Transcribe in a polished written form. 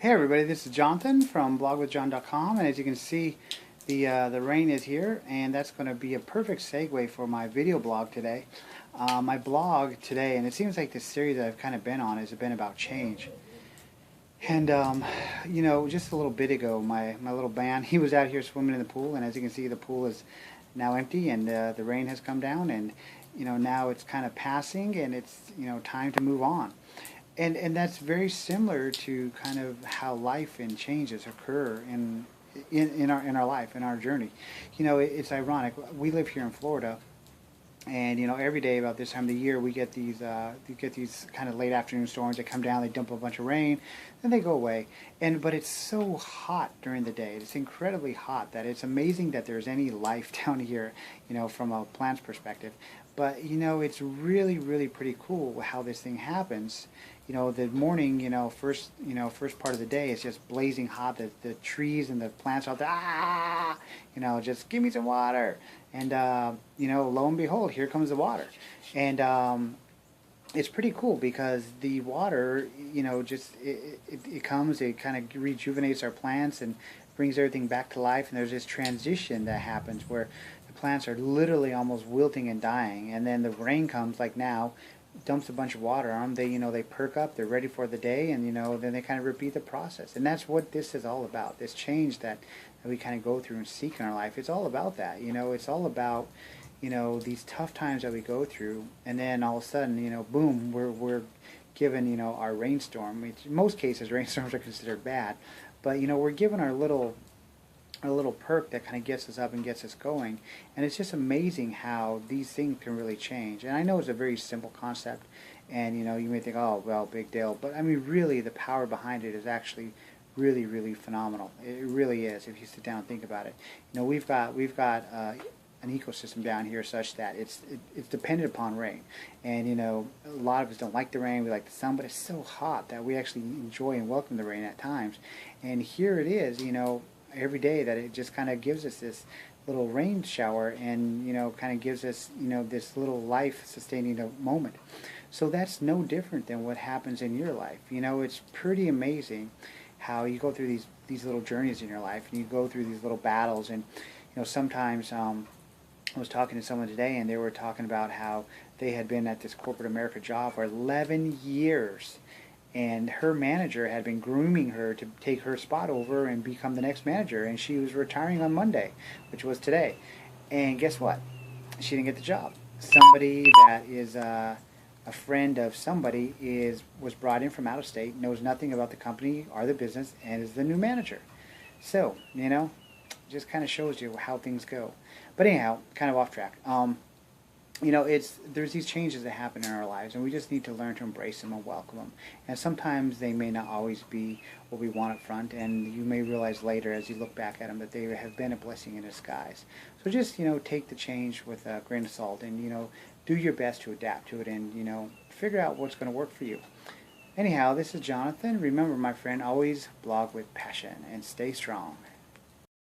Hey everybody, this is Jonathan from blogwithjon.com, and as you can see, the rain is here, and that's going to be a perfect segue for my video blog today. My blog today, and it seems like this series that I've kind of been on has been about change. And just a little bit ago, my little man, he was out here swimming in the pool, and as you can see, the pool is now empty, and the rain has come down, and now it's kind of passing, and it's time to move on. And that's very similar to kind of how life and changes occur in our life, in our journey. It's ironic. We live here in Florida, and every day about this time of the year we get these kind of late afternoon storms that come down. They dump a bunch of rain, then they go away. But it's so hot during the day. It's incredibly hot that it's amazing that there's any life down here, from a plant's perspective. But it's really, really pretty cool how this thing happens. The morning, first part of the day is just blazing hot. The trees and the plants are out there, just give me some water. And lo and behold, here comes the water. And it's pretty cool because the water, it comes, it kind of rejuvenates our plants and brings everything back to life. And there's this transition that happens where the plants are literally almost wilting and dying. And then the rain comes, like now, dumps a bunch of water on them. They perk up, they're ready for the day, and then they kind of repeat the process. And that's what this is all about, this change that we kind of go through and seek in our life. It's all about that. It's all about these tough times that we go through, and then all of a sudden, boom, we're given our rainstorm, which in most cases rainstorms are considered bad, but we're given our little perk that kind of gets us up and gets us going. And it's just amazing how these things can really change. And I know it's a very simple concept, and you may think, oh well, big deal, but I mean really the power behind it is actually really, really phenomenal. It really is, if you sit down and think about it. We've got an ecosystem down here such that it's dependent upon rain. And a lot of us don't like the rain, we like the sun, but it's so hot that we actually enjoy and welcome the rain at times. And here it is, every day, that it just kind of gives us this little rain shower, and kind of gives us this little life sustaining moment. So that's no different than what happens in your life. It's pretty amazing how you go through these little journeys in your life, and you go through these little battles. And sometimes I was talking to someone today, and they were talking about how they had been at this corporate America job for 11 years, and her manager had been grooming her to take her spot over and become the next manager, and she was retiring on Monday, which was today. And guess what? She didn't get the job. Somebody that is a friend of somebody was brought in from out of state, knows nothing about the company or the business, and is the new manager. So, just kind of shows you how things go. But anyhow, kind of off track. There's these changes that happen in our lives, and we just need to learn to embrace them and welcome them. And sometimes they may not always be what we want up front, and you may realize later as you look back at them that they have been a blessing in disguise. So just take the change with a grain of salt, and do your best to adapt to it, and figure out what's going to work for you. Anyhow, this is Jonathan. Remember, my friend, always blog with passion and stay strong.